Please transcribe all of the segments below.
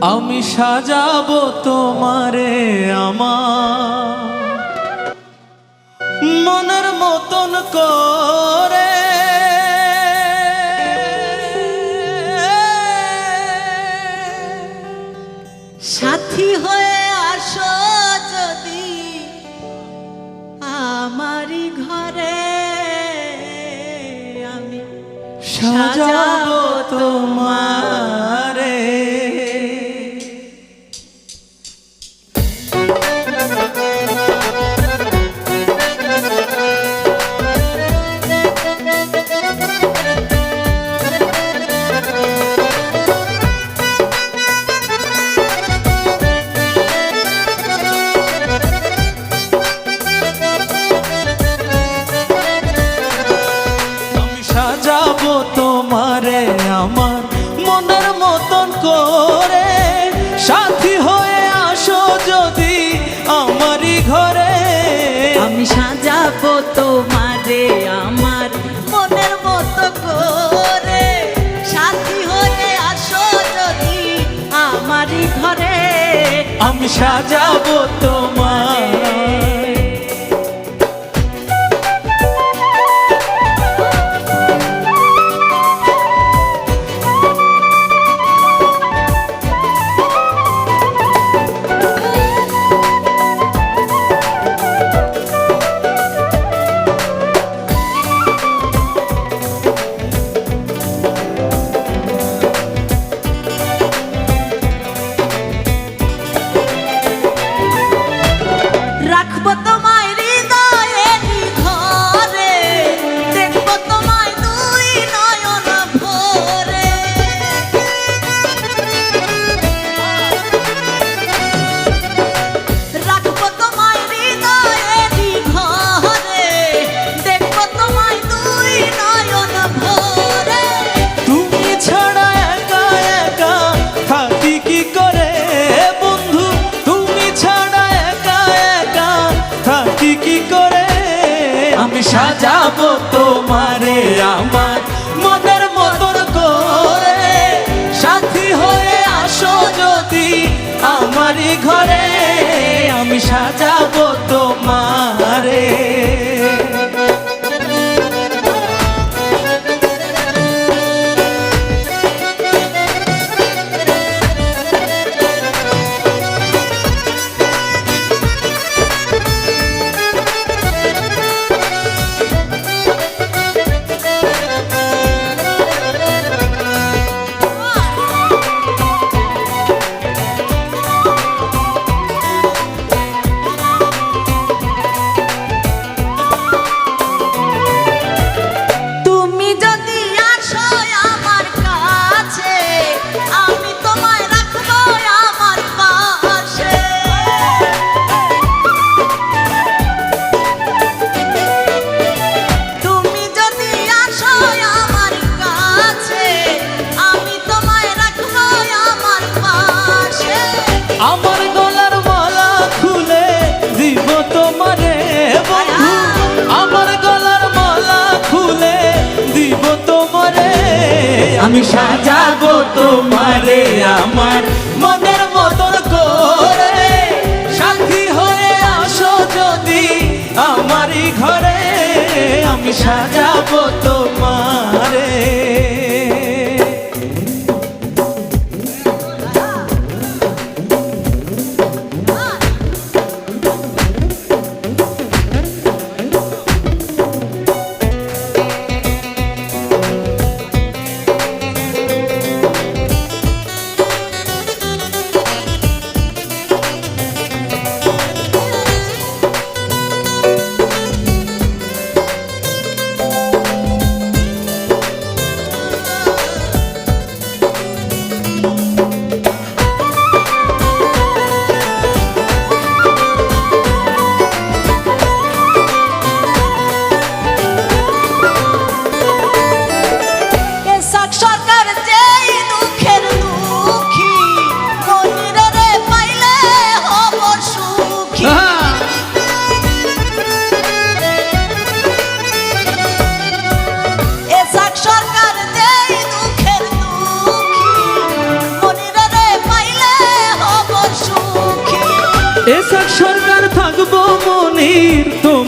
আমি সাজাবো তোমারে আমার মনের মতন করে, সাথী হয়ে আসো যদি আমারই ঘরে, আমি সাজাবো তোমারে। সাজাবো তোমারে আমার মনের মতন করে, সাথী হয়ে আসো যদি আমারই ঘরে। আমি সাজাবো তোমারে আমার মনের মতো করে, সাথী হয়ে আসো যদি আমারই ঘরে। আমি সাজাবো তোমারে। রাখবো তোমায় হৃদয়েরই ঘরে, দেখবো তোমায় দুই নয়ন ভরে। রাখবো তোমায় হৃদয়েরই ঘরে, দেখবো তোমায় দুই নয়ন ভরে। তুমি ছাড়া একা একা থাকি কি করে বন্ধু, তুমি ছাড়া একা একা থাকি কি করে। আমি সাজাবো তোমারে আমার মনের মতন করে, সাথী হয়ে আসো যদি আমারই ঘরে। আমি সাজাবো তোমারে। তুমি যদি আসো আমার কাছে, আমি তোমায় রাখবো আমার পাশে। তুমি যদি আসো আমার কাছে, আমি তোমায় রাখবো আমার পাশে। আমার গলার মালা খুলে দিব তোমারে বন্ধু, আমার গলার মালা খুলে দিব তোমারে। আমি সাজাবো তোমারে আমার মনের মতন করে, সাথী হয়ে আসো যদি আমারই ঘরে। আমি সাজাবো তোমারে।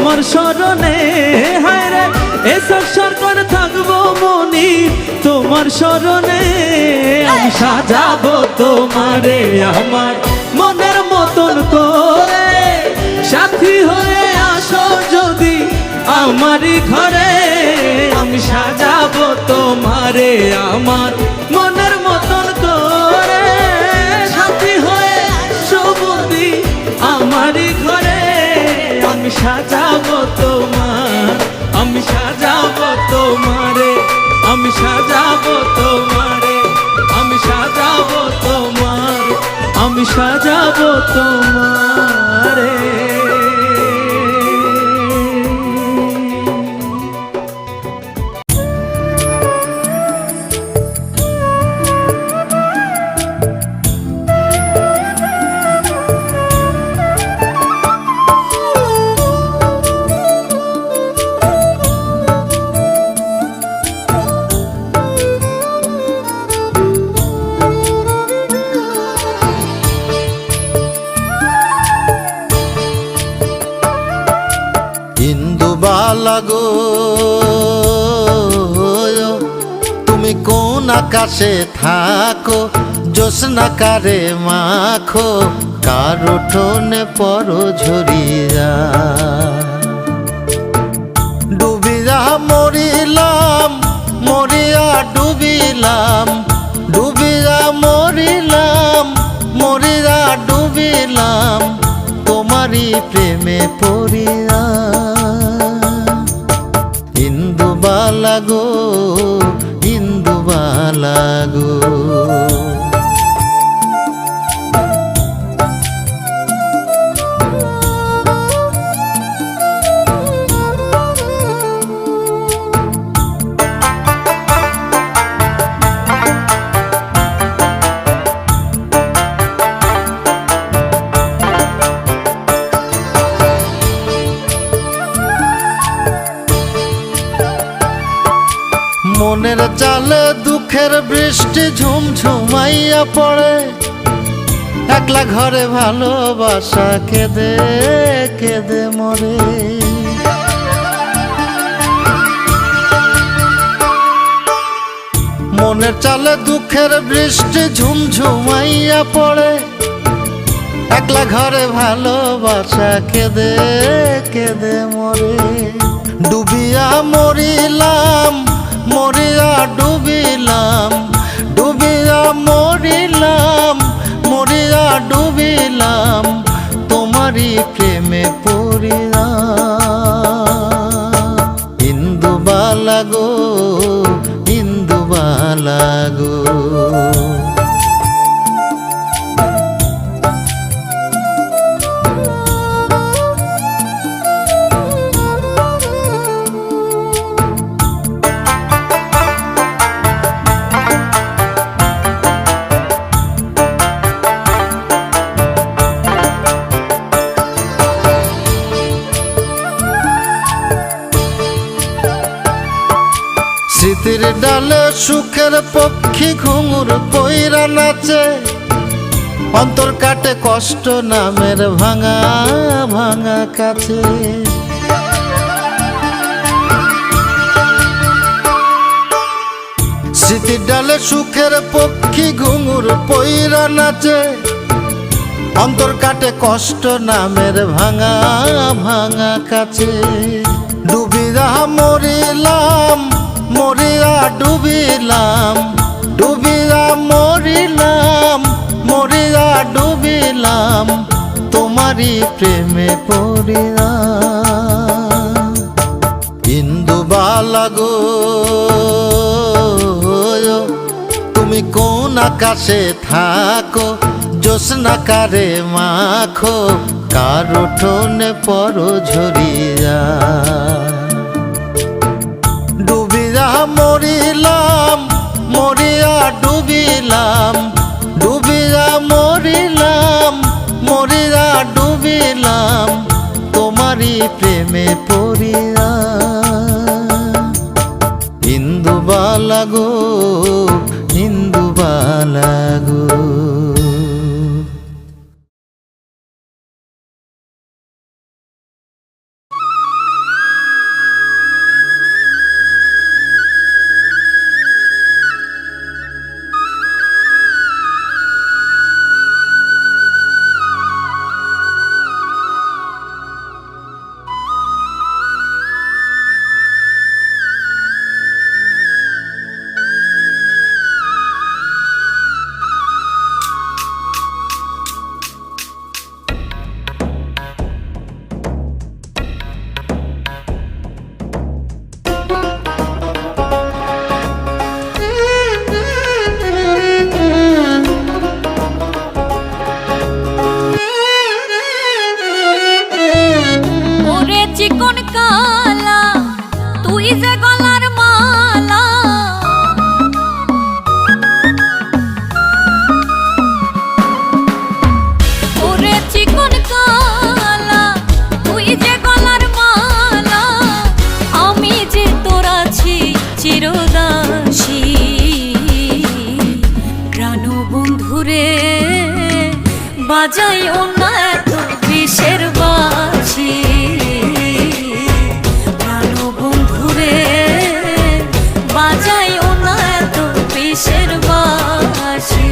তোমার স্মরণে। হায় রে এসব সরকার থাকবো মনি তোমার স্মরণে। আমি সাজাবো তোমারে আমার মনের মতন করে, সাথী হয়ে আসো যদি আমারই ঘরে। আমি সাজাবো তোমারে আমার মনের মতন করে, সাথী হয়ে আসো যদি আমারই ঘরে। আমি সাজাবো তোমার, আমি সাজাবো তোমারে, আমি সাজাবো তোমারে, আমি সাজাবো তোমার, আমি সাজাবো তোমারে। ইন্দুবালা গো তুমি কোন আকাশে থাকো, জ্যোৎস্না কারে মাখো, কার উঠোনে পরো ঝরিয়া। ডুবিয়া মরিলাম, মরিয়া ডুবিলাম, ডুবিয়া মরিলাম, মরিয়া ডুবিলাম, তোমারই প্রেমে পড়িয়া। ইন্দুবালা গো, ইন্দুবালা গো। মনের চালে দুঃখের বৃষ্টি ঝুমঝুমাইয়া পড়ে, একলা ঘরে ভালোবাসা কেঁদে কেঁদে মরে। মনের চালে দুঃখের বৃষ্টি ঝুমঝুমাইয়া পড়ে, একলা ঘরে ভালোবাসা কেঁদে কেঁদে মরে। ডুবিয়া মরিলাম, মরিয়া ডুবিলাম, ডুবিয়া মরিলাম, মরিয়া ডুবিলাম, তোমারই প্রেমে পড়িয়া। ইন্দুবালা গো, ইন্দুবালা গো। স্মৃতির ডালে সুখের পক্ষী ঘুঙুর পইরা নাচে, অন্তর কাটে কষ্ট নামের ভাঙা ভাঙা কাছে। স্মৃতির ডালে সুখের পক্ষী ঘুঙুর পইরা নাচে, অন্তর কাটে কষ্ট নামের ভাঙা ভাঙা কাছে। ডুবিয়া মরিলাম, মরিয়া ডুবিলাম, ডুবিয়া মরিলাম, মরিয়া ডুবিলাম, তোমারই প্রেমে পড়িয়া। ইন্দুবালা গো তুমি কোন আকাশে থাকো, জ্যোৎস্না কারে মাখো, কার উঠোনে পরো ঝরিয়া। ডুবিয়া মরিলাম, মরিয়া ডুবিলাম, ডুবিয়া মরিলাম, মরিয়া ডুবিলাম, তোমারই প্রেমে পড়িয়া। ইন্দুবালা গো, ইন্দুবালা গো। চিকন কালা তুই যে গলার মালা, ওরে চিকন কালা তুই যে গলার মালা, আমি যে তোর আছি চিরদাসী। প্রাণ বন্ধুরে বাজাইও না এত বিষের বাঁশি, প্রাণ বন্ধুরে বাজাইও না এত বিষের বাঁশি।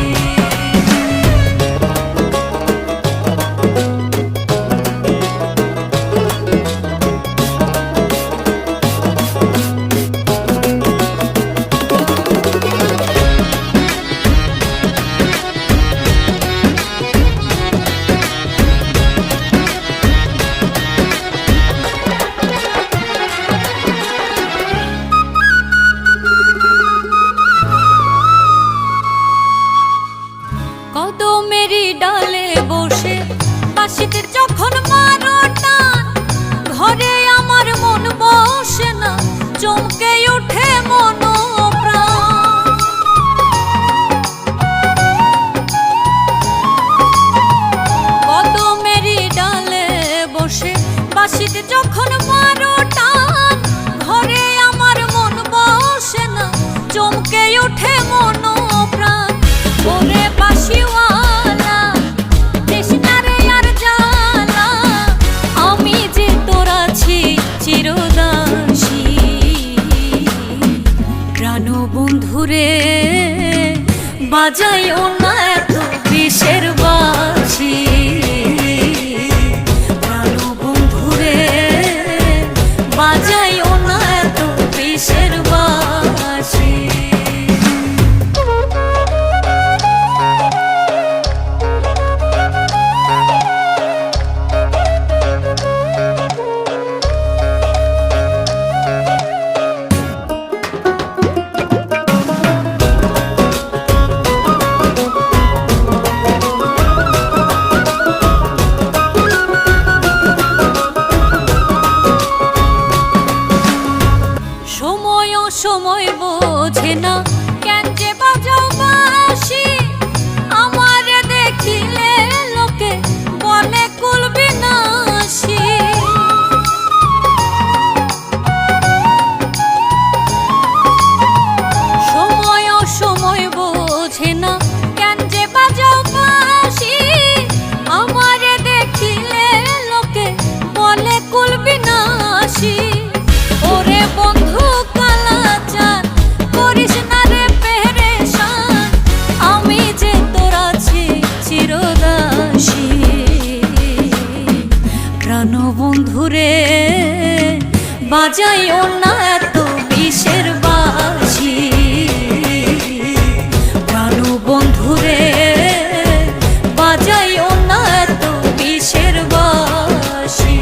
কদমেরই ডালে বসে বাঁশিতে যখন মারো টান, ঘরে আমার মন বসে না, চমকে ওঠে মন প্রাণ। কদমেরই ডালে বসে বাঁশিতে যখন মারো টান, ঘরে আমার মন বসে না, চমকে ওঠে মন প্রাণ। ওরে বাঁশিওয়ালা দিস না রে আর জ্বালা, আমি যে তোর আছি চিরদাসী। প্রাণ বন্ধুরে বাজাইও না এত বিষের বাঁশি, প্রাণ বন্ধুরে বাজাইও না এত বিষের বাঁশি। সময় বোঝে না কেন যে বাজাও বাঁশি, আমারে দেখিলে লোকে বলে কুল বিনাশী। সময় বোঝে না কেন যে বাজাও বাঁশি, আমারে দেখিলে লোকে বলে কুল বিনাশী। ওরে বন্ধু কালাচান করিস না রে পেরেশান, আমি যে তোর আছি চিরদাসী। প্রাণ বন্ধুরে বাজাইও না এত বিষের বাঁশি, প্রাণ বন্ধুরে বাজাইও না এত বিষের বাঁশি।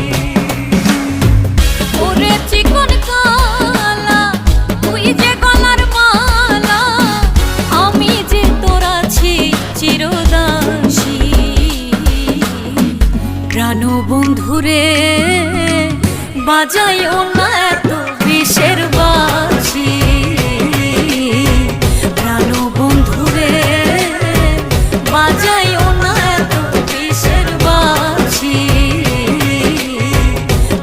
ওরে চিকন কালা তুই যে গলার মালা, আমি যে তোর আছি চিরদাসী। প্রাণ বন্ধুরে বাজাইও না এত বিষের বাঁশি, প্রাণ বন্ধুরে বাজাইও না এত বিষের বাঁশি,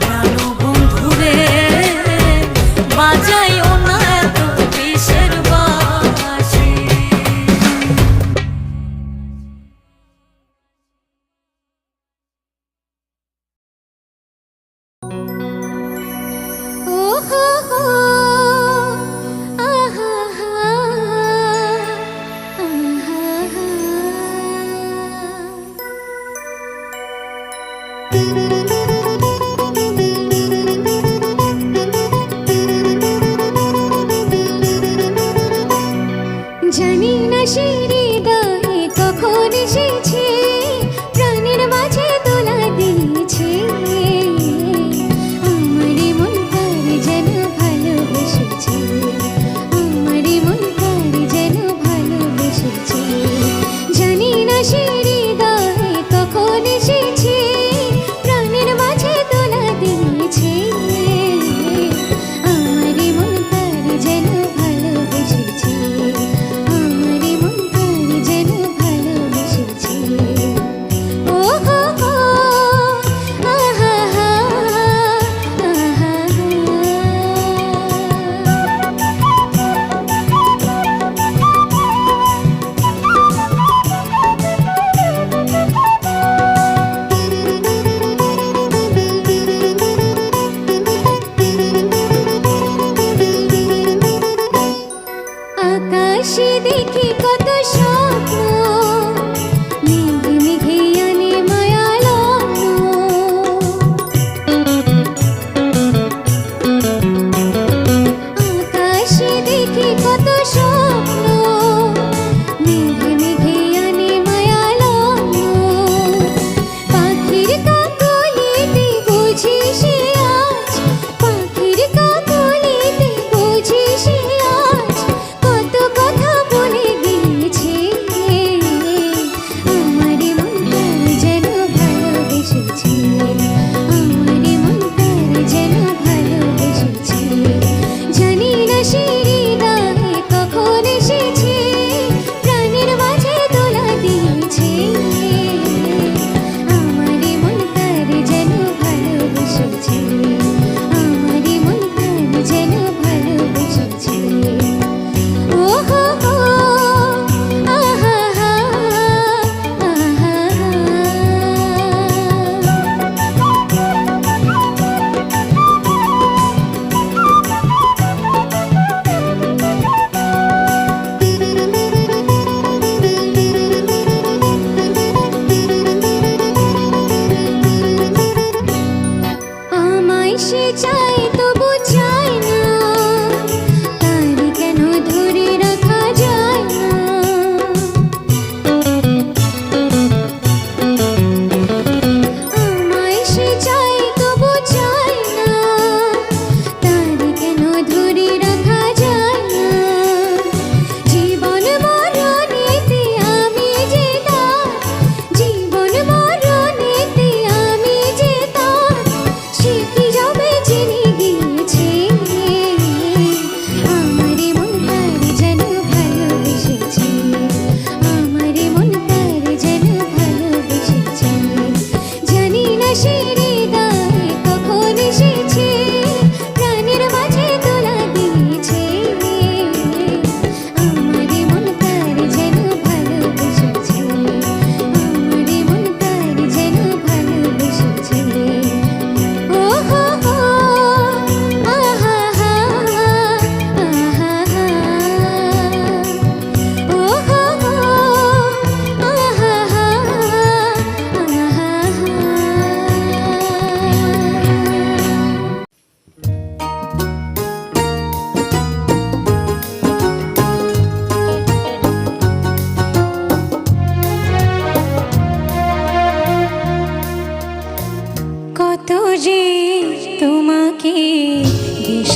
প্রাণ বন্ধুরে বাজাইও না এত বিষের বাঁশি। ও হো হো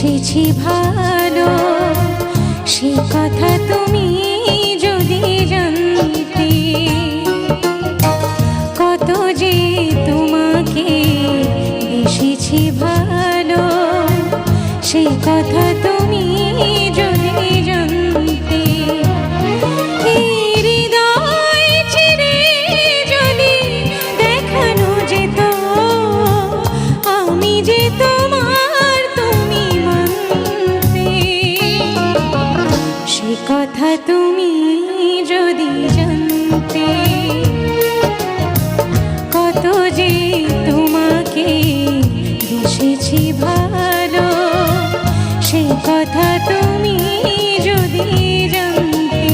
বেসেছি ভালো সে কথা তুমি যদি জানতে কত যে তোমাকে বেসেছি ভালো সে কথা তুমি যদি জানতে এই হৃদয় চিরে যদি দেখানো যেত আমি যে তোমার তুমি মানতে সে কথা তুমি যদি জানতে কত যে তোমাকে বেসেছি ভালো সে কথা তুমি যদি জানতে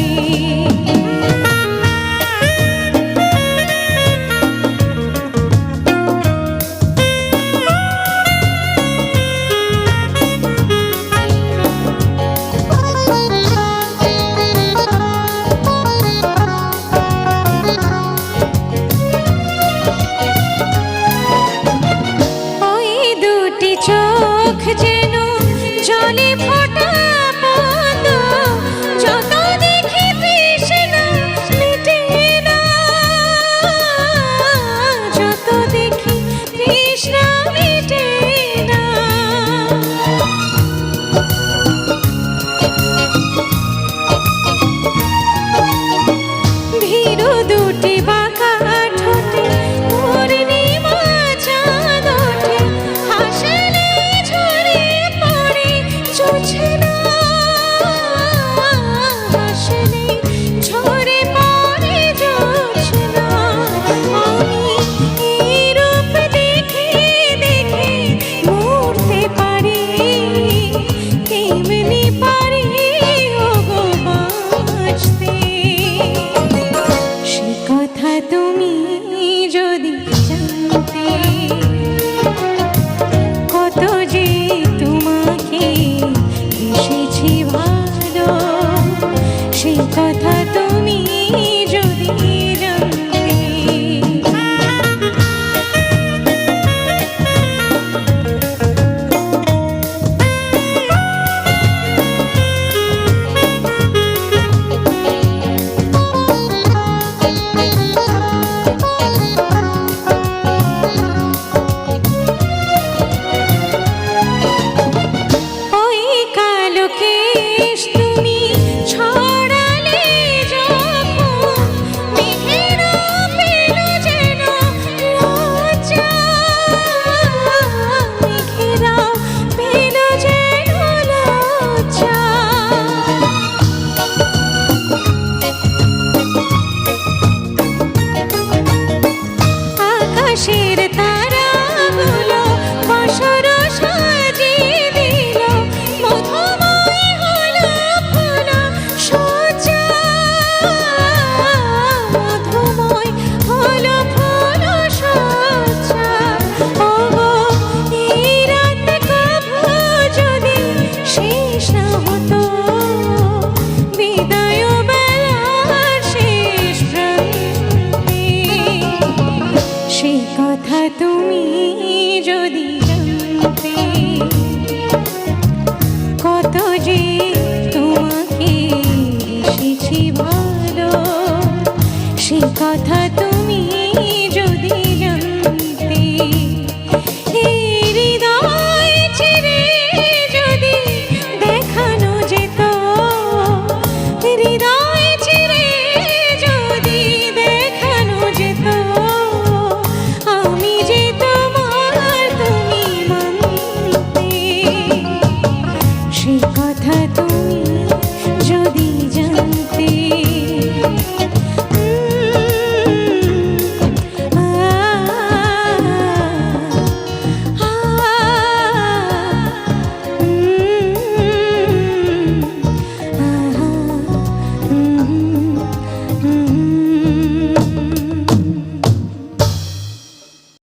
ওই দুটি চোখ যেন জলে ফোটা